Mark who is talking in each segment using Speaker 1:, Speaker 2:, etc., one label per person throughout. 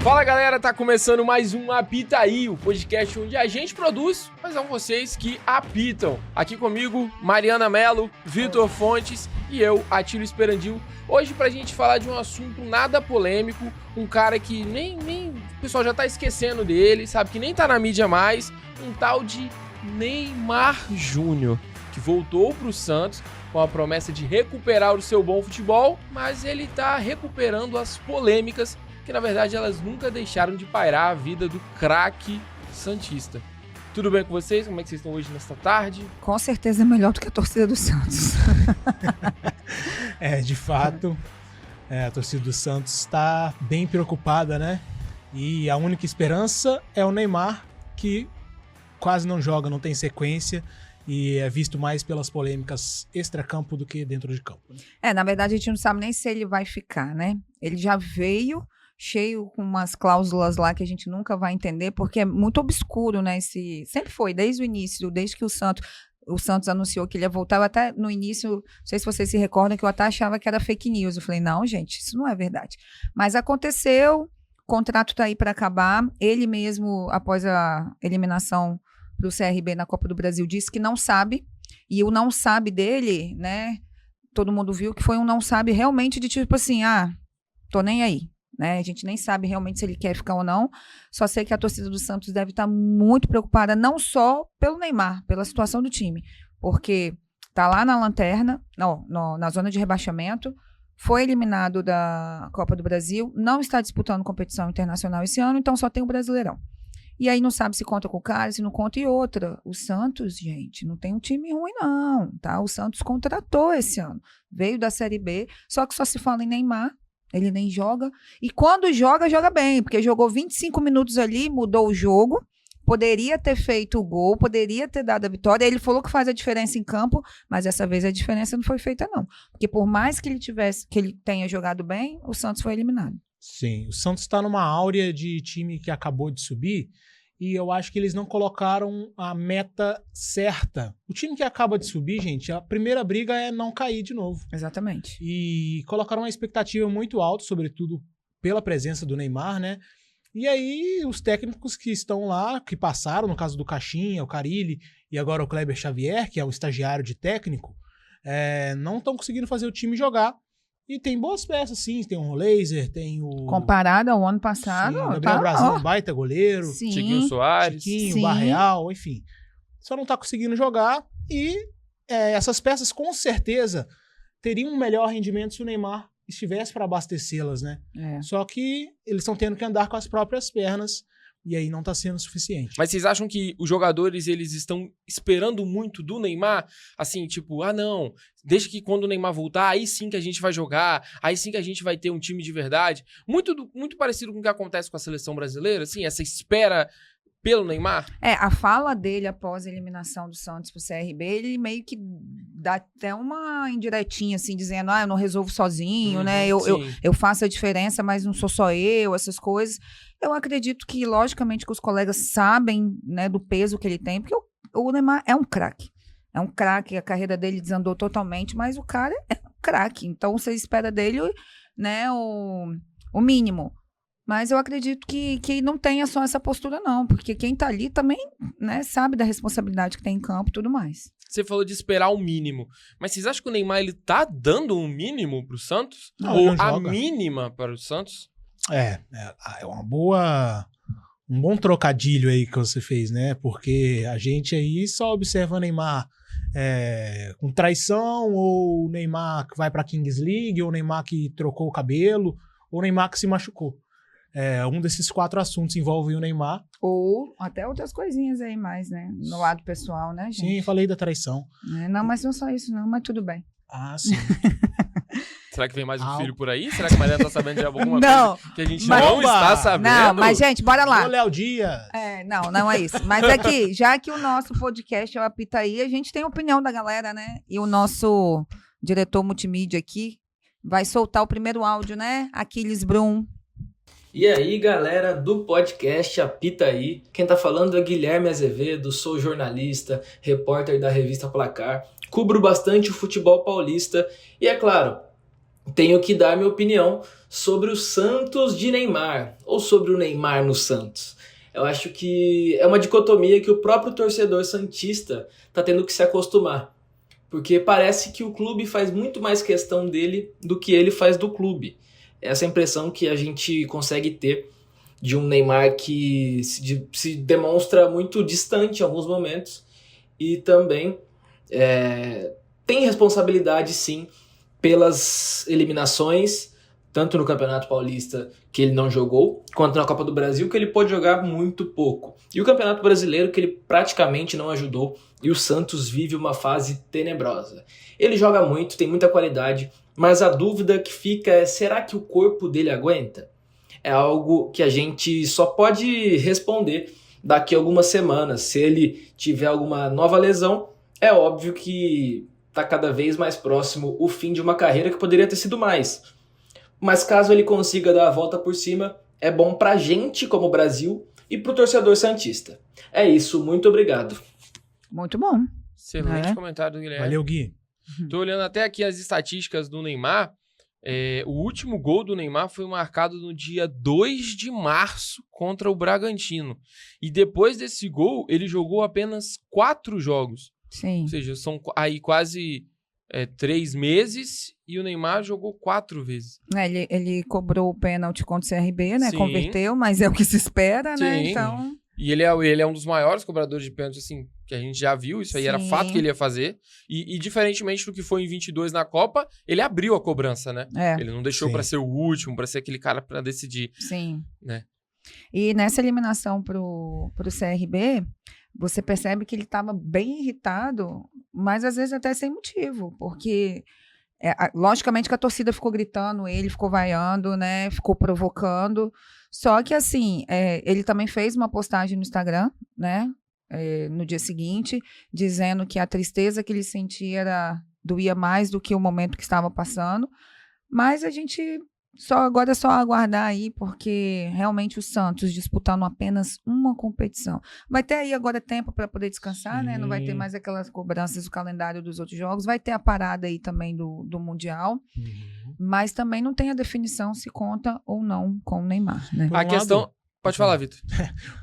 Speaker 1: Fala galera, tá começando mais um Apita Aí, o podcast onde a gente produz, mas são vocês que apitam. Aqui comigo, Mariana Mello, Vitor Fontes e eu, Atílio Esperandil. Hoje pra gente falar de um assunto nada polêmico, um cara que nem o pessoal já tá esquecendo dele, sabe, que nem tá na mídia mais, um tal de Neymar Júnior, que voltou pro Santos com a promessa de recuperar o seu bom futebol, mas ele tá recuperando as polêmicas que na verdade elas nunca deixaram de pairar a vida do craque santista. Tudo bem com vocês? Como é que vocês estão hoje nesta tarde?
Speaker 2: Com certeza é melhor do que a torcida do Santos.
Speaker 3: De fato, a torcida do Santos está bem preocupada, né? E a única esperança é o Neymar, que quase não joga, não tem sequência e é visto mais pelas polêmicas extracampo do que dentro de campo.
Speaker 2: Na verdade a gente não sabe nem se ele vai ficar, né? Ele já veio cheio com umas cláusulas lá que a gente nunca vai entender, porque é muito obscuro, né? Sempre foi, desde o início, desde que o Santos anunciou que ele ia voltar. Eu até, no início, não sei se vocês se recordam, que eu até achava que era fake news. Eu falei, não, gente, isso não é verdade. Mas aconteceu, o contrato tá aí para acabar. Ele mesmo, após a eliminação pro CRB na Copa do Brasil, disse que não sabe. E o não sabe dele, né? Todo mundo viu que foi um não sabe realmente de tipo assim, tô nem aí. Né? A gente nem sabe realmente se ele quer ficar ou não. Só sei que a torcida do Santos deve estar muito preocupada, não só pelo Neymar, pela situação do time, porque tá lá na lanterna, na zona de rebaixamento, foi eliminado da Copa do Brasil, não está disputando competição internacional esse ano, então só tem o Brasileirão. E aí não sabe se conta com o cara, se não conta. E outra, o Santos, gente, não tem um time ruim não, tá? O Santos contratou esse ano, veio da Série B, só que só se fala em Neymar. Ele nem joga. E quando joga, joga bem. Porque jogou 25 minutos ali, mudou o jogo. Poderia ter feito o gol, poderia ter dado a vitória. Ele falou que faz a diferença em campo, mas dessa vez a diferença não foi feita, não. Porque por mais que ele tenha jogado bem, o Santos foi eliminado.
Speaker 3: Sim, o Santos está numa áurea de time que acabou de subir. E eu acho que eles não colocaram a meta certa. O time que acaba de subir, gente, a primeira briga é não cair de novo.
Speaker 2: Exatamente.
Speaker 3: E colocaram uma expectativa muito alta, sobretudo pela presença do Neymar, né? E aí os técnicos que estão lá, que passaram, no caso do Caixinha, o Carille e agora o Kleber Xavier, que é o estagiário de técnico, não estão conseguindo fazer o time jogar. E tem boas peças, sim. Tem o Rolaser, tem o...
Speaker 2: Comparado ao ano passado...
Speaker 3: Sim, o Gabriel Brasil, um baita goleiro.
Speaker 2: Sim.
Speaker 1: Chiquinho Soares.
Speaker 3: Chiquinho, Barreal, enfim. Só não tá conseguindo jogar. E essas peças, com certeza, teriam um melhor rendimento se o Neymar estivesse para abastecê-las, né? Só que eles estão tendo que andar com as próprias pernas. E aí não tá sendo suficiente.
Speaker 1: Mas vocês acham que os jogadores, eles estão esperando muito do Neymar? Assim, tipo, não, deixa que quando o Neymar voltar, aí sim que a gente vai jogar, aí sim que a gente vai ter um time de verdade. Muito parecido com o que acontece com a seleção brasileira, assim, essa espera pelo Neymar?
Speaker 2: A fala dele após a eliminação do Santos pro CRB, ele meio que dá até uma indiretinha, assim, dizendo, eu não resolvo sozinho, né? Eu faço a diferença, mas não sou só eu, essas coisas. Eu acredito que, logicamente, que os colegas sabem, né, do peso que ele tem, porque o Neymar é um craque. É um craque, a carreira dele desandou totalmente, mas o cara é um craque. Então, você espera dele, né, o mínimo. Mas eu acredito que não tenha só essa postura, não. Porque quem tá ali também, né, sabe da responsabilidade que tem em campo e tudo mais.
Speaker 1: Você falou de esperar o mínimo. Mas vocês acham que o Neymar, ele tá dando um mínimo pro Santos?
Speaker 3: Não,
Speaker 1: ou
Speaker 3: não
Speaker 1: a
Speaker 3: joga.
Speaker 1: Mínima para o Santos?
Speaker 3: É um bom trocadilho aí que você fez, né? Porque a gente aí só observa o Neymar com traição, ou o Neymar que vai pra Kings League, ou o Neymar que trocou o cabelo, ou o Neymar que se machucou. Um desses 4 assuntos envolve o Neymar.
Speaker 2: Ou até outras coisinhas aí mais, né? No lado pessoal, né, gente?
Speaker 3: Sim, falei da traição.
Speaker 2: Não, mas não só isso não, mas tudo bem.
Speaker 3: Sim.
Speaker 1: Será que vem mais um filho por aí? Será que a Mariana tá sabendo de alguma
Speaker 2: não,
Speaker 1: coisa que a gente não está sabendo?
Speaker 2: Não, mas gente, bora lá.
Speaker 3: Ô, Léo Dias.
Speaker 2: Não é isso. Mas aqui, já que o nosso podcast é o Apita Aí, a gente tem a opinião da galera, né? E o nosso diretor multimídia aqui vai soltar o primeiro áudio, né? Aquiles Brum.
Speaker 4: E aí, galera do podcast Apita Aí, quem tá falando é Guilherme Azevedo, sou jornalista, repórter da revista Placar, cubro bastante o futebol paulista e, é claro, tenho que dar minha opinião sobre o Santos de Neymar, ou sobre o Neymar no Santos. Eu acho que é uma dicotomia que o próprio torcedor santista está tendo que se acostumar. Porque parece que o clube faz muito mais questão dele do que ele faz do clube. Essa é a impressão que a gente consegue ter de um Neymar que se demonstra muito distante em alguns momentos e também tem responsabilidade, sim, pelas eliminações, tanto no Campeonato Paulista, que ele não jogou, quanto na Copa do Brasil, que ele pôde jogar muito pouco. E o Campeonato Brasileiro, que ele praticamente não ajudou, e o Santos vive uma fase tenebrosa. Ele joga muito, tem muita qualidade, mas a dúvida que fica é, será que o corpo dele aguenta? É algo que a gente só pode responder daqui a algumas semanas. Se ele tiver alguma nova lesão, é óbvio que está cada vez mais próximo o fim de uma carreira que poderia ter sido mais. Mas caso ele consiga dar a volta por cima, é bom pra gente como Brasil e pro torcedor santista. É isso, muito obrigado.
Speaker 2: Muito bom.
Speaker 1: Excelente comentário do Guilherme.
Speaker 3: Valeu, Gui.
Speaker 1: Tô olhando até aqui as estatísticas do Neymar. O último gol do Neymar foi marcado no dia 2 de março contra o Bragantino. E depois desse gol, ele jogou apenas 4 jogos.
Speaker 2: Sim.
Speaker 1: Ou seja, são aí quase 3 meses e o Neymar jogou 4 vezes.
Speaker 2: Ele cobrou o pênalti contra o CRB, né?
Speaker 1: Sim.
Speaker 2: Converteu, mas é o que se espera, né?
Speaker 1: Sim.
Speaker 2: Então...
Speaker 1: E ele é um dos maiores cobradores de pênalti, assim, que a gente já viu. Isso aí era fato que ele ia fazer. E diferentemente do que foi em 22 na Copa, ele abriu a cobrança, né? Ele não deixou pra ser o último, pra ser aquele cara pra decidir.
Speaker 2: Sim.
Speaker 1: Né?
Speaker 2: E nessa eliminação pro CRB, você percebe que ele estava bem irritado, mas às vezes até sem motivo, porque logicamente que a torcida ficou gritando, ele ficou vaiando, né? Ficou provocando. Só que assim, ele também fez uma postagem no Instagram, né? No dia seguinte, dizendo que a tristeza que ele sentia doía mais do que o momento que estava passando. Mas a gente agora é só aguardar aí, porque realmente o Santos disputando apenas uma competição. Vai ter aí agora tempo para poder descansar, né? Não vai ter mais aquelas cobranças do calendário dos outros jogos. Vai ter a parada aí também do Mundial. Mas também não tem a definição se conta ou não com o Neymar, né?
Speaker 1: A questão... Pode falar, Vitor.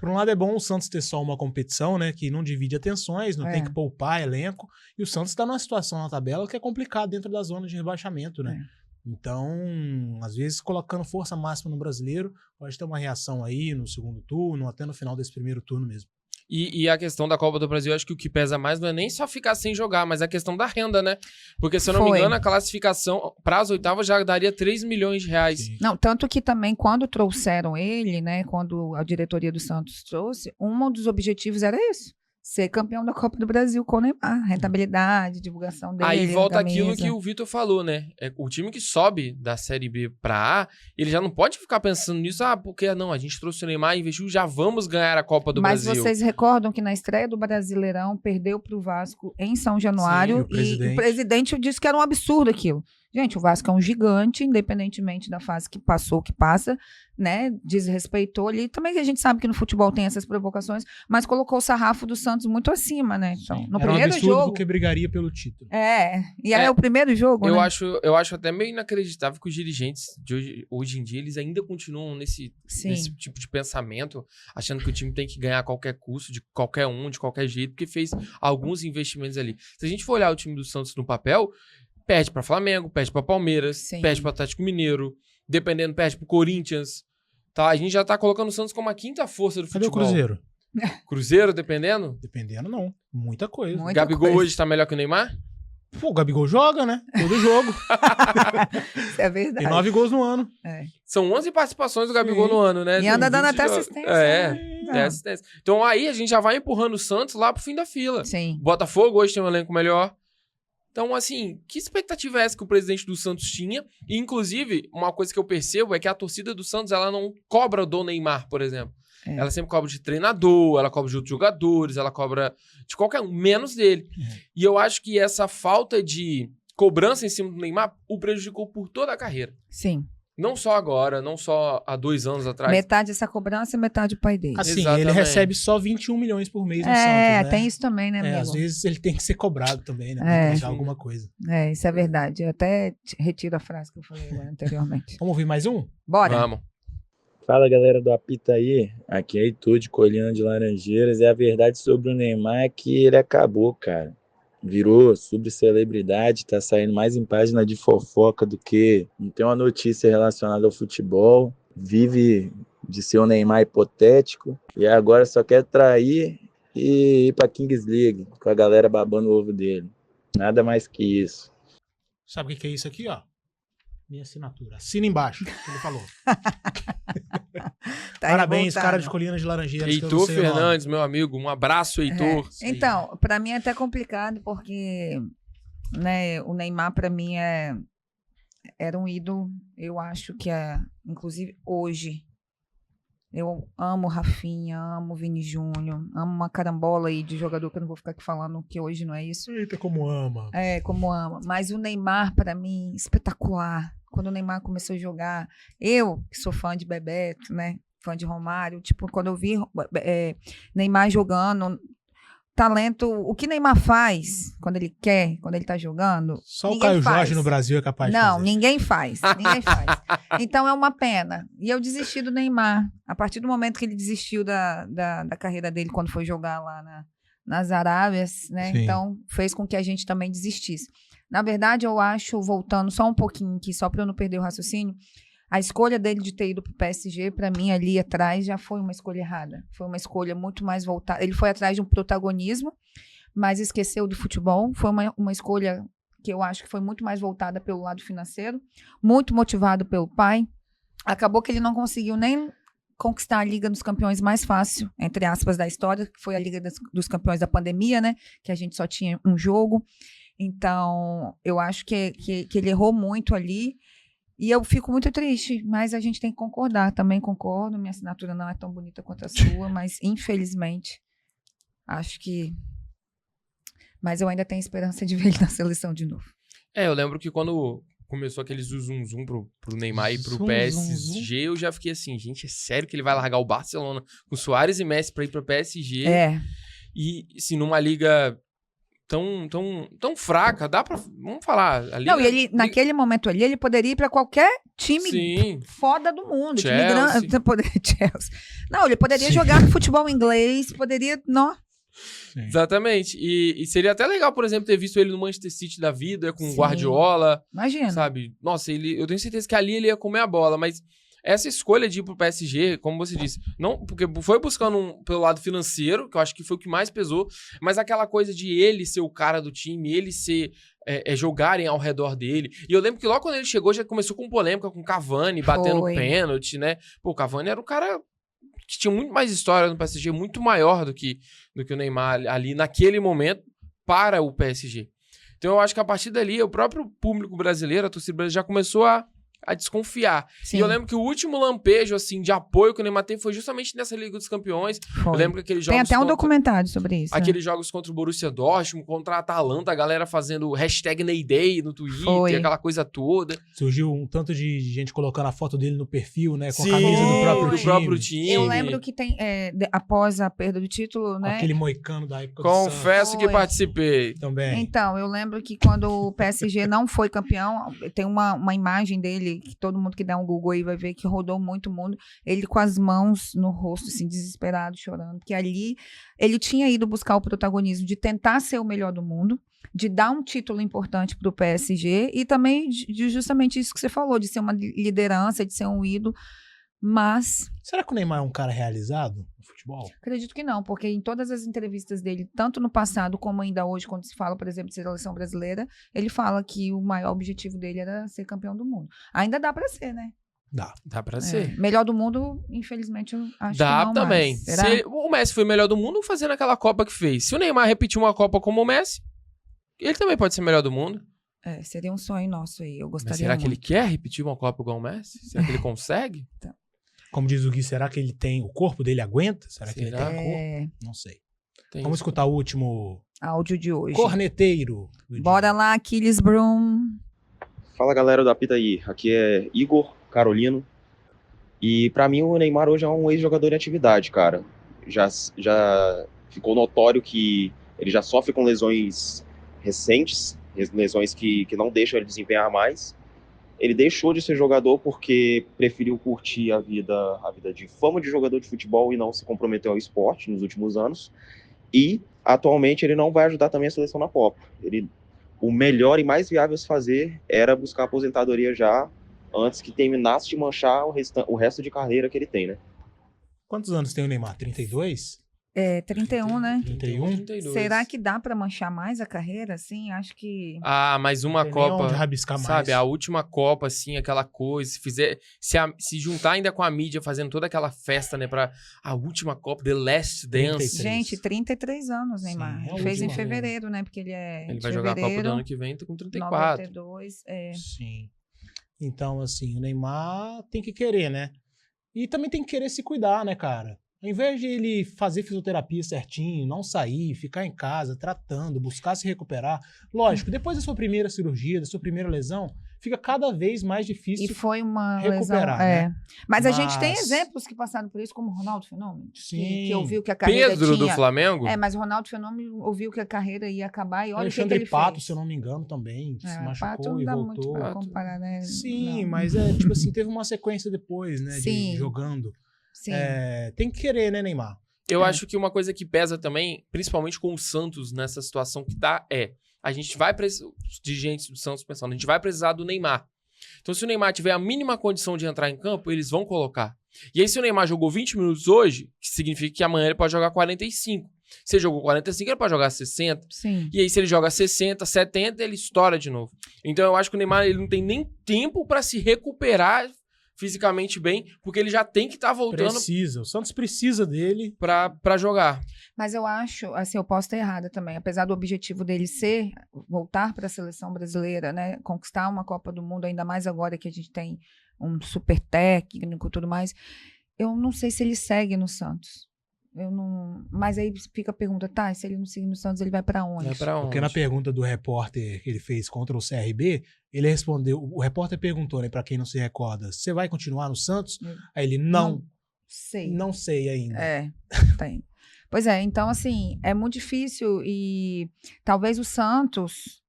Speaker 3: Por um lado é bom o Santos ter só uma competição, né? Que não divide atenções, não tem que poupar elenco. E o Santos está numa situação na tabela que é complicada dentro da zona de rebaixamento, né? Então, às vezes, colocando força máxima no brasileiro, pode ter uma reação aí no segundo turno, até no final desse primeiro turno mesmo.
Speaker 1: E a questão da Copa do Brasil, acho que o que pesa mais não é nem só ficar sem jogar, mas a questão da renda, né? Porque, se eu não me engano, a classificação para as oitavas já daria 3 milhões de reais.
Speaker 3: Sim.
Speaker 2: Não, tanto que também quando trouxeram ele, né? Quando a diretoria do Santos trouxe, um dos objetivos era isso. Ser campeão da Copa do Brasil com o Neymar. Rentabilidade, divulgação dele.
Speaker 1: Aí volta aquilo que o Vitor falou, né? O time que sobe da Série B pra A, ele já não pode ficar pensando nisso, porque não, a gente trouxe o Neymar, investiu, já vamos ganhar a Copa do Brasil.
Speaker 2: Mas vocês recordam que na estreia do Brasileirão perdeu pro Vasco em São Januário.
Speaker 3: Sim,
Speaker 2: o presidente disse que era um absurdo aquilo. Gente, o Vasco é um gigante, independentemente da fase que passou, que passa, né? Desrespeitou ali. Também que a gente sabe que no futebol tem essas provocações, mas colocou o sarrafo do Santos muito acima, né? Então, no
Speaker 3: era
Speaker 2: primeiro
Speaker 3: um absurdo
Speaker 2: jogo.
Speaker 3: porque brigaria pelo título.
Speaker 2: E aí é o primeiro jogo,
Speaker 1: eu
Speaker 2: né?
Speaker 1: Eu acho até meio inacreditável que os dirigentes de hoje em dia, eles ainda continuam nesse tipo de pensamento, achando que o time tem que ganhar a qualquer custo, de qualquer jeito, porque fez alguns investimentos ali. Se a gente for olhar o time do Santos no papel, perde para Flamengo, perde para Palmeiras, perde para Atlético Mineiro, dependendo, perde para Corinthians. Tá? A gente já tá colocando o Santos como a quinta força do futebol.
Speaker 3: Cadê o Cruzeiro?
Speaker 1: Cruzeiro, dependendo?
Speaker 3: Dependendo, não. Muita coisa.
Speaker 1: Gabigol hoje tá melhor que o Neymar?
Speaker 3: Pô, o Gabigol joga, né? Todo jogo.
Speaker 2: Isso é verdade.
Speaker 3: Tem 9 gols no ano.
Speaker 1: São 11 participações do Gabigol no ano, né?
Speaker 2: E anda dando até assistência.
Speaker 1: Até assistência. Então aí a gente já vai empurrando o Santos lá pro fim da fila.
Speaker 2: Sim.
Speaker 1: Botafogo hoje tem um elenco melhor. Então, assim, que expectativa é essa que o presidente do Santos tinha? E, inclusive, uma coisa que eu percebo é que a torcida do Santos, ela não cobra do Neymar, por exemplo. Ela sempre cobra de treinador, ela cobra de outros jogadores, ela cobra de qualquer um, menos dele. E eu acho que essa falta de cobrança em cima do Neymar o prejudicou por toda a carreira.
Speaker 2: Sim.
Speaker 1: Não só agora, não só há 2 anos atrás.
Speaker 2: Metade essa cobrança e metade o pai dele.
Speaker 3: Assim,
Speaker 1: Exatamente.
Speaker 3: ele recebe só 21 milhões por mês no Santos, né?
Speaker 2: Tem isso também, né, amigo?
Speaker 3: Às vezes ele tem que ser cobrado também, né? Pra entregar alguma coisa.
Speaker 2: Isso é verdade. Eu até retiro a frase que eu falei anteriormente.
Speaker 3: Vamos ouvir mais um?
Speaker 2: Bora.
Speaker 1: Vamos.
Speaker 5: Fala, galera do Apita aí. Aqui é Heitor de Colina de Laranjeiras. E a verdade sobre o Neymar é que ele acabou, cara. Virou subcelebridade, tá saindo mais em página de fofoca do que não tem uma notícia relacionada ao futebol. Vive de ser um Neymar hipotético e agora só quer trair e ir pra Kings League com a galera babando o ovo dele. Nada mais que isso.
Speaker 3: Sabe o que é isso aqui, ó? Minha assinatura. Assina embaixo, que ele falou.
Speaker 2: Tá
Speaker 3: Parabéns,
Speaker 2: revoltado.
Speaker 3: cara de Colina de Laranjeiras. que eu não
Speaker 1: Heitor
Speaker 3: sei o nome.
Speaker 1: Fernandes, meu amigo. Um abraço, Heitor.
Speaker 2: Então, pra mim é até complicado, porque né, o Neymar, pra mim, era um ídolo. Eu acho que inclusive hoje, eu amo o Rafinha, amo o Vini Júnior, amo uma carambola aí de jogador que eu não vou ficar aqui falando, que hoje não é isso.
Speaker 3: Eita, como ama.
Speaker 2: Como ama. Mas o Neymar, pra mim, espetacular. Quando o Neymar começou a jogar, eu, que sou fã de Bebeto, né? Fã de Romário, tipo, quando eu vi Neymar jogando, talento, o que Neymar faz quando ele quer, quando ele tá jogando.
Speaker 3: Só o
Speaker 2: ninguém
Speaker 3: Caio
Speaker 2: faz.
Speaker 3: Jorge no Brasil é capaz de
Speaker 2: Não,
Speaker 3: fazer.
Speaker 2: ninguém faz. Ninguém faz. Então é uma pena. E eu desisti do Neymar. A partir do momento que ele desistiu da carreira dele quando foi jogar lá nas Arábias, né?
Speaker 3: Sim.
Speaker 2: Então fez com que a gente também desistisse. Na verdade, eu acho, voltando só um pouquinho aqui, só para eu não perder o raciocínio, a escolha dele de ter ido pro PSG, para mim, ali atrás, já foi uma escolha errada. Foi uma escolha muito mais voltada. Ele foi atrás de um protagonismo, mas esqueceu do futebol. Foi uma escolha que eu acho que foi muito mais voltada pelo lado financeiro, muito motivado pelo pai. Acabou que ele não conseguiu nem conquistar a Liga dos Campeões mais fácil, entre aspas, da história, que foi a Liga dos Campeões da pandemia, né? Que a gente só tinha um jogo. Então, eu acho que ele errou muito ali. E eu fico muito triste, mas a gente tem que concordar. Também concordo, minha assinatura não é tão bonita quanto a sua, mas infelizmente, acho que... Mas eu ainda tenho esperança de ver ele na seleção de novo.
Speaker 1: Eu lembro que quando começou aquele zum pro Neymar e pro
Speaker 3: Zum,
Speaker 1: PSG, eu já fiquei assim, gente, é sério que ele vai largar o Barcelona com Suárez e Messi pra ir pro PSG? E, assim, numa liga tão fraca, dá pra... Vamos falar. A liga,
Speaker 2: Não, e ele, naquele momento ali, ele poderia ir pra qualquer time
Speaker 1: Sim.
Speaker 2: foda do mundo. Time
Speaker 1: Chelsea.
Speaker 2: grande. Chelsea. Não, ele poderia jogar futebol inglês, poderia... Não.
Speaker 3: Sim.
Speaker 1: Exatamente. E seria até legal, por exemplo, ter visto ele no Manchester City da vida, com o
Speaker 2: Sim.
Speaker 1: Guardiola,
Speaker 2: Imagina.
Speaker 1: sabe? Nossa, eu tenho certeza que ali ele ia comer a bola, mas essa escolha de ir pro PSG, como você disse, não, porque foi buscando pelo lado financeiro, que eu acho que foi o que mais pesou, mas aquela coisa de ele ser o cara do time, ele ser... jogarem ao redor dele. E eu lembro que logo quando ele chegou, já começou com polêmica com o Cavani, batendo pênalti, né? Pô, o Cavani era o cara que tinha muito mais história no PSG, muito maior do que o Neymar ali naquele momento para o PSG. Então eu acho que a partir dali, o próprio público brasileiro, a torcida brasileira já começou a desconfiar.
Speaker 2: Sim.
Speaker 1: E eu lembro que o último lampejo, assim, de apoio que o Neymar teve foi justamente nessa Liga dos Campeões.
Speaker 2: Foi.
Speaker 1: Eu lembro que aqueles jogos...
Speaker 2: Tem até um documentário sobre isso.
Speaker 1: Aqueles jogos contra o Borussia Dortmund, contra a Atalanta, a galera fazendo hashtag Neyday no Twitter,
Speaker 2: Foi.
Speaker 1: aquela coisa toda.
Speaker 3: Surgiu um tanto de gente colocando a foto dele no perfil, né? Com
Speaker 1: Sim,
Speaker 3: a camisa do próprio
Speaker 1: do
Speaker 3: time.
Speaker 2: Eu lembro que tem, após a perda do título,
Speaker 3: Com
Speaker 2: né?
Speaker 3: aquele moicano da época do
Speaker 1: Confesso que
Speaker 2: Foi.
Speaker 1: participei.
Speaker 3: Santos também.
Speaker 2: Então, eu lembro que quando o PSG não foi campeão, tem uma imagem dele, que todo mundo que der um Google aí vai ver, que rodou muito o mundo, ele com as mãos no rosto, assim, desesperado, chorando, porque ali ele tinha ido buscar o protagonismo de tentar ser o melhor do mundo, de dar um título importante para o PSG e também de justamente isso que você falou, de ser uma liderança, de ser um ídolo, mas...
Speaker 3: Será que o Neymar é um cara realizado no futebol?
Speaker 2: Acredito que não, porque em todas as entrevistas dele, tanto no passado como ainda hoje, quando se fala, por exemplo, de seleção brasileira, ele fala que o maior objetivo dele era ser campeão do mundo. Ainda dá pra ser, né?
Speaker 1: Dá pra ser.
Speaker 2: Melhor do mundo, infelizmente, eu acho
Speaker 1: Dá
Speaker 2: que não
Speaker 1: também.
Speaker 2: mais. Será?
Speaker 1: O Messi foi melhor do mundo fazendo aquela Copa que fez. Se o Neymar repetir uma Copa como o Messi, ele também pode ser melhor do mundo.
Speaker 2: Seria um sonho nosso aí, eu gostaria
Speaker 1: Mas será que ele
Speaker 2: muito.
Speaker 1: quer repetir uma Copa igual o Messi? Será que ele consegue?
Speaker 3: Como diz o Gui, será que ele tem... O corpo dele aguenta? Será que ele tem
Speaker 1: Será?
Speaker 3: corpo? Não sei.
Speaker 1: Tem
Speaker 3: Vamos
Speaker 1: isso.
Speaker 3: escutar o último
Speaker 2: Áudio de hoje.
Speaker 3: corneteiro. do dia.
Speaker 2: Bora lá, Aquiles Brum.
Speaker 6: Fala galera do Apita aí, aqui é Igor Carolino. E pra mim o Neymar hoje é um ex-jogador em atividade, cara. Já ficou notório que ele já sofre com lesões recentes, lesões que não deixam ele desempenhar mais. Ele deixou de ser jogador porque preferiu curtir a vida de fama de jogador de futebol e não se comprometeu ao esporte nos últimos anos. E, atualmente, ele não vai ajudar também a seleção na Copa. O melhor e mais viável a se fazer era buscar a aposentadoria já, antes que terminasse de manchar o resto de carreira que ele tem, né?
Speaker 3: Quantos anos tem o Neymar? 32?
Speaker 2: 31, né?
Speaker 3: 31?
Speaker 1: 32.
Speaker 2: Será que dá pra manchar mais a carreira, assim? Acho que...
Speaker 1: Ah, mais uma
Speaker 3: Não tem nem
Speaker 1: Copa,
Speaker 3: onde rabiscar mais.
Speaker 1: sabe? A última Copa, assim, aquela coisa, se juntar ainda com a mídia, fazendo toda aquela festa, né, pra a última Copa, The Last Dance.
Speaker 3: 33.
Speaker 2: Gente, 33 anos, Neymar.
Speaker 3: Sim, é a
Speaker 2: Ele fez em
Speaker 3: última,
Speaker 2: fevereiro, né? Porque ele é
Speaker 1: Ele
Speaker 2: de
Speaker 1: vai jogar a Copa do
Speaker 2: fevereiro,
Speaker 1: ano que vem, tá com 34.
Speaker 2: 92,
Speaker 3: Sim. Então, assim, o Neymar tem que querer, né? E também tem que querer se cuidar, né, cara? Ao invés de ele fazer fisioterapia certinho, não sair, ficar em casa, tratando, buscar se recuperar. Lógico, depois da sua primeira cirurgia, da sua primeira lesão, fica cada vez mais
Speaker 2: E
Speaker 3: difícil
Speaker 2: foi uma
Speaker 3: recuperar,
Speaker 2: lesão,
Speaker 3: né?
Speaker 2: Mas a gente tem
Speaker 3: Mas-
Speaker 2: exemplos que passaram por isso, como o Ronaldo Fenômeno.
Speaker 3: Sim.
Speaker 2: Que ouviu que a carreira
Speaker 1: Pedro do
Speaker 2: tinha...
Speaker 1: Flamengo?
Speaker 2: Mas o Ronaldo Fenômeno ouviu que a carreira ia acabar e olha o que
Speaker 3: Alexandre
Speaker 2: ele
Speaker 3: Pato,
Speaker 2: fez.
Speaker 3: se eu não me engano, também se
Speaker 2: Pato
Speaker 3: machucou
Speaker 2: não
Speaker 3: e
Speaker 2: dá muito
Speaker 3: voltou.
Speaker 2: pra comparar, né?
Speaker 3: Sim,
Speaker 2: Não.
Speaker 3: mas tipo assim, teve uma sequência depois, né?
Speaker 2: Sim.
Speaker 3: De jogando.
Speaker 2: Sim.
Speaker 3: Tem que querer, né, Neymar?
Speaker 1: Eu acho que uma coisa que pesa também, principalmente com o Santos nessa situação que tá, a gente vai precisar, os dirigentes do Santos pensando, a gente vai precisar do Neymar. Então, se o Neymar tiver a mínima condição de entrar em campo, eles vão colocar. E aí, se o Neymar jogou 20 minutos hoje, que significa que amanhã ele pode jogar 45. Se ele jogou 45, ele pode jogar 60.
Speaker 2: Sim.
Speaker 1: E aí, se ele joga 60, 70, ele estoura de novo. Então, eu acho que o Neymar ele não tem nem tempo pra se recuperar fisicamente bem, porque ele já tem que estar voltando
Speaker 3: Precisa. O Santos precisa dele.
Speaker 1: pra jogar.
Speaker 2: Mas eu acho, assim, eu posso estar errada também, apesar do objetivo dele ser voltar para a seleção brasileira, né, conquistar uma Copa do Mundo, ainda mais agora que a gente tem um super técnico e tudo mais, eu não sei se ele segue no Santos. Eu não... Mas aí fica a pergunta, tá, se ele não seguir no Santos, ele vai para onde?
Speaker 1: Vai pra onde?
Speaker 3: Porque na pergunta do repórter que ele fez contra o CRB, ele respondeu, o repórter perguntou, né, pra quem não se recorda, você vai continuar no Santos? Aí ele, não sei ainda.
Speaker 2: Tem. Pois é, então assim, é muito difícil e talvez o Santos,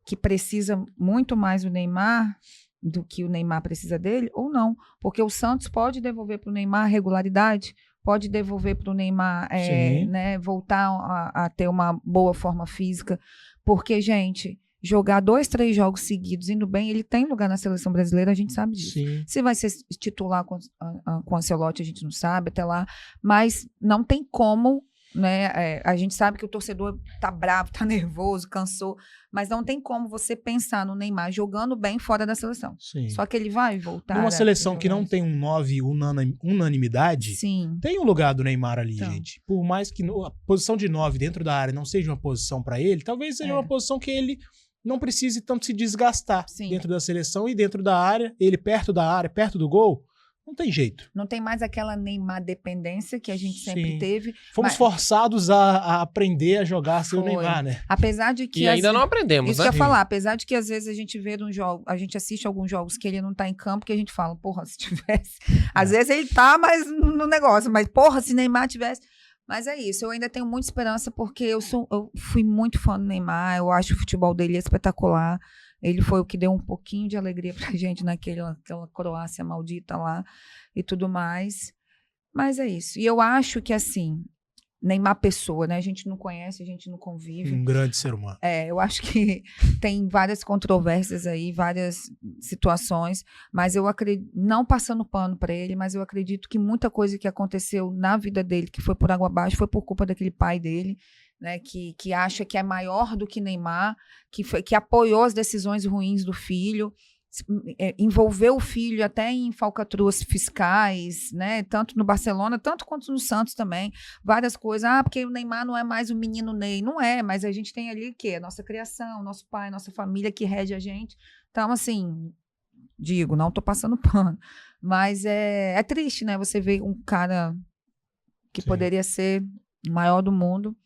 Speaker 2: que precisa muito mais do Neymar do que o Neymar precisa dele, ou não, porque o Santos pode devolver para o Neymar a regularidade, pode devolver para o Neymar
Speaker 3: Sim.
Speaker 2: né, voltar a ter uma boa forma física, porque, gente, jogar 2, 3 jogos seguidos indo bem, ele tem lugar na seleção brasileira, a gente sabe disso.
Speaker 3: Sim.
Speaker 2: Se vai ser titular com o Ancelotti, a gente não sabe até lá, mas não tem como, né? A gente sabe que o torcedor tá bravo, tá nervoso, cansou, mas não tem como você pensar no Neymar jogando bem fora da seleção.
Speaker 3: Sim.
Speaker 2: Só que ele vai voltar.
Speaker 3: Numa
Speaker 2: a
Speaker 3: seleção que
Speaker 2: jogar
Speaker 3: não tem um 9 unanimidade,
Speaker 2: Sim.
Speaker 3: tem um lugar do Neymar ali,
Speaker 2: Então.
Speaker 3: gente. Por mais que a posição de 9 dentro da área não seja uma posição pra ele, talvez seja uma posição que ele não precise tanto se desgastar
Speaker 2: Sim.
Speaker 3: dentro da seleção e dentro da área, ele perto da área, perto do gol, não tem jeito.
Speaker 2: Não tem mais aquela Neymar dependência que a gente sempre
Speaker 3: Sim.
Speaker 2: teve.
Speaker 3: Fomos
Speaker 2: Mas-
Speaker 3: forçados a aprender a jogar sem o
Speaker 2: Foi.
Speaker 3: Neymar, né?
Speaker 2: Apesar de que
Speaker 1: E ainda
Speaker 2: às
Speaker 1: não aprendemos,
Speaker 2: Isso
Speaker 1: né?
Speaker 2: que eu ia falar, apesar de que às vezes a gente vê um jogo, a gente assiste alguns jogos que ele não tá em campo, que a gente fala, porra, se tivesse. Às vezes ele tá, mas no negócio, mas porra, se Neymar tivesse. Mas é isso, eu ainda tenho muita esperança, porque eu fui muito fã do Neymar, eu acho o futebol dele espetacular. Ele foi o que deu um pouquinho de alegria pra gente naquela Croácia maldita lá e tudo mais. Mas é isso. E eu acho que, assim, Neymar pessoa, né? A gente não conhece, a gente não convive.
Speaker 3: Um grande ser humano.
Speaker 2: Eu acho que tem várias controvérsias aí, várias situações, mas eu acredito, não passando pano para ele, mas eu acredito que muita coisa que aconteceu na vida dele, que foi por água abaixo, foi por culpa daquele pai dele, né, que acha que é maior do que Neymar, que apoiou as decisões ruins do filho, envolveu o filho até em falcatruas fiscais, né, tanto no Barcelona, tanto quanto no Santos também, várias coisas, porque o Neymar não é mais o menino Ney, não é, mas a gente tem ali o quê? A nossa criação, nosso pai, nossa família que rege a gente, então assim, digo, não tô passando pano, mas é triste, né, você ver um cara que
Speaker 3: Sim.
Speaker 2: poderia ser o maior do mundo,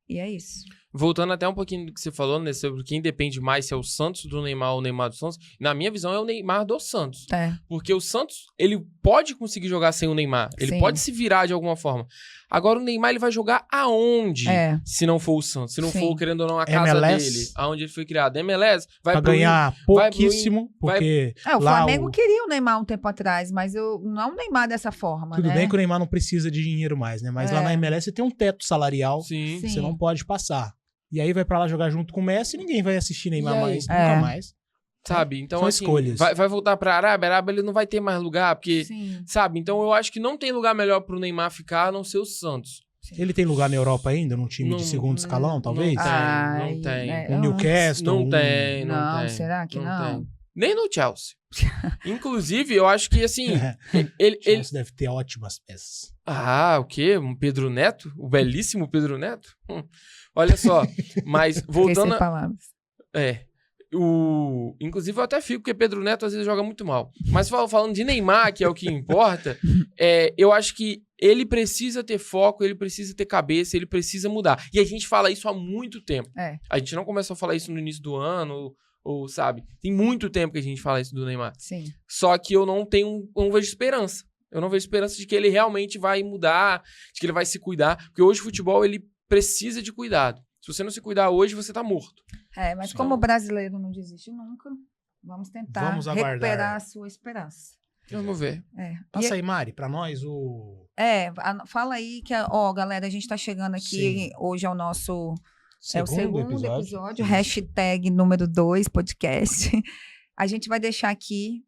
Speaker 2: e é isso.
Speaker 1: voltando até um pouquinho do que você falou, né, sobre quem depende mais, se é o Santos do Neymar ou o Neymar do Santos, na minha visão é o Neymar do Santos.
Speaker 2: É.
Speaker 1: Porque o Santos, ele pode conseguir jogar sem o Neymar, ele
Speaker 2: Sim.
Speaker 1: pode se virar de alguma forma. Agora o Neymar, ele vai jogar aonde? Se não for o Santos, se não
Speaker 2: Sim.
Speaker 1: for, querendo ou não, a casa
Speaker 3: MLS?
Speaker 1: dele, aonde ele foi criado. MLS vai
Speaker 3: Pra
Speaker 1: pro
Speaker 3: ganhar
Speaker 1: vai pro
Speaker 3: pouquíssimo, porque
Speaker 2: o
Speaker 3: lá
Speaker 2: Flamengo queria o Neymar um tempo atrás, mas não o Neymar dessa forma,
Speaker 3: tudo
Speaker 2: né?
Speaker 3: bem que o Neymar não precisa de dinheiro mais, né? Mas lá na MLS você tem um teto salarial
Speaker 1: Sim.
Speaker 3: que
Speaker 2: Sim.
Speaker 3: você não pode passar. E aí vai pra lá jogar junto com o Messi e ninguém vai assistir Neymar
Speaker 1: E aí?
Speaker 3: mais,
Speaker 2: É.
Speaker 3: nunca mais.
Speaker 1: Sabe? Então,
Speaker 3: São
Speaker 1: assim,
Speaker 3: escolhas.
Speaker 1: vai voltar pra Arábia, a Arábia ele não vai ter mais lugar, porque,
Speaker 2: Sim.
Speaker 1: sabe? Então eu acho que não tem lugar melhor pro Neymar ficar a não ser o Santos.
Speaker 3: Ele tem lugar na Europa ainda, num time
Speaker 1: Não-
Speaker 3: de segundo escalão, talvez?
Speaker 1: Não tem,
Speaker 2: Ai,
Speaker 1: não tem.
Speaker 2: né?
Speaker 3: Um Newcastle,
Speaker 1: Não tem, não
Speaker 2: Não,
Speaker 1: tem.
Speaker 2: será que não?
Speaker 1: tem. Nem no Chelsea. Inclusive, eu acho que, assim, ele...
Speaker 3: Chelsea deve ter ótimas peças.
Speaker 1: Ah, o quê? Um Pedro Neto? O belíssimo Pedro Neto? Olha só, mas
Speaker 2: Fiquei
Speaker 1: voltando...
Speaker 2: sem palavras.
Speaker 1: Inclusive, eu até fico, porque Pedro Neto às vezes joga muito mal. Mas falando de Neymar, que é o que importa, eu acho que ele precisa ter foco, ele precisa ter cabeça, ele precisa mudar. E a gente fala isso há muito tempo.
Speaker 2: É.
Speaker 1: A gente não começou a falar isso no início do ano, ou sabe? Tem muito tempo que a gente fala isso do Neymar.
Speaker 2: Sim.
Speaker 1: Só que eu não vejo esperança. Eu não vejo esperança de que ele realmente vai mudar, de que ele vai se cuidar. Porque hoje o futebol, ele precisa de cuidado. Se você não se cuidar hoje, você tá morto.
Speaker 2: Mas como o brasileiro não desiste nunca, vamos tentar
Speaker 3: Vamos aguardar.
Speaker 2: recuperar a sua esperança.
Speaker 1: Vamos ver.
Speaker 3: Passa aí, Mari, pra nós o
Speaker 2: Fala aí que, galera, a gente tá chegando aqui
Speaker 3: Sim.
Speaker 2: hoje ao nosso...
Speaker 3: segundo,
Speaker 2: o segundo
Speaker 3: episódio.
Speaker 2: episódio, hashtag número 2, podcast. A gente vai deixar aqui,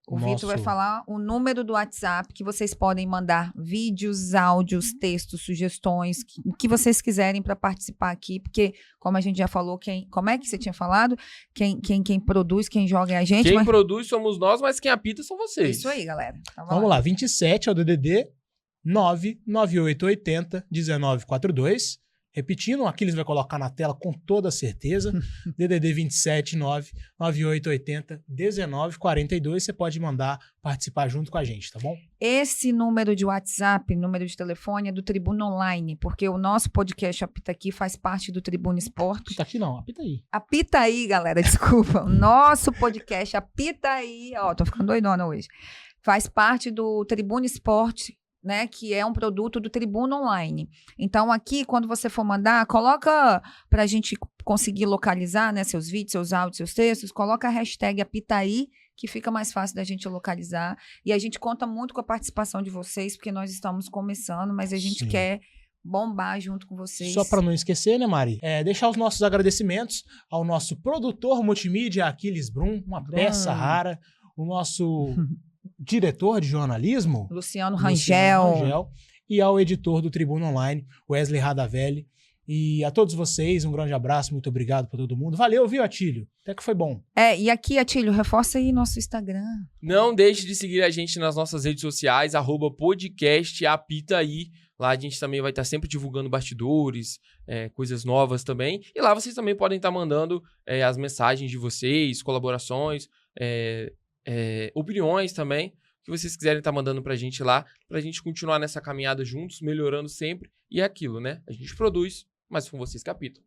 Speaker 2: o Vitor vai falar o número do WhatsApp, que vocês podem mandar vídeos, áudios, textos, sugestões, o que vocês quiserem para participar aqui, porque, como a gente já falou, como é que você tinha falado? Quem produz, quem joga é a gente.
Speaker 1: Quem produz somos nós, mas quem apita são vocês.
Speaker 2: Isso aí, galera. Então,
Speaker 3: Vamos lá, 27 é o DDD 99880 1942. Repetindo, aqui eles vai colocar na tela com toda certeza. DDD 27 99880 1942. Você pode mandar participar junto com a gente, tá bom?
Speaker 2: Esse número de WhatsApp, número de telefone é do Tribuna Online, porque o nosso podcast Apita Aqui faz parte do Tribuna Esporte.
Speaker 3: Apita aqui não, apita aí.
Speaker 2: Apita aí, galera, desculpa. O nosso podcast Apita Aí, tô ficando doidona hoje. Faz parte do Tribuna Esporte, né, que é um produto do Tribuna Online. Então, aqui, quando você for mandar, coloca, para a gente conseguir localizar, né, seus vídeos, seus áudios, seus textos, coloca a hashtag Apitaí, que fica mais fácil da gente localizar. E a gente conta muito com a participação de vocês, porque nós estamos começando, mas a gente
Speaker 3: Sim.
Speaker 2: quer bombar junto com vocês.
Speaker 3: Só para não esquecer, né, Mari? Deixar os nossos agradecimentos ao nosso produtor multimídia, Aquiles Brum, uma peça rara, o nosso diretor de jornalismo,
Speaker 2: Luciano Rangel,
Speaker 3: e ao editor do Tribuna Online, Wesley Radavelli. E a todos vocês, um grande abraço, muito obrigado por todo mundo. Valeu, viu, Atílio? Até que foi bom.
Speaker 2: E aqui, Atílio, reforça aí nosso Instagram.
Speaker 1: Não deixe de seguir a gente nas nossas redes sociais, @podcastapitaí. Lá a gente também vai estar sempre divulgando bastidores, coisas novas também. E lá vocês também podem estar mandando as mensagens de vocês, colaborações, opiniões também, que vocês quiserem estar mandando pra gente lá, pra gente continuar nessa caminhada juntos, melhorando sempre. E é aquilo, né? A gente produz, mas são vocês que apitam.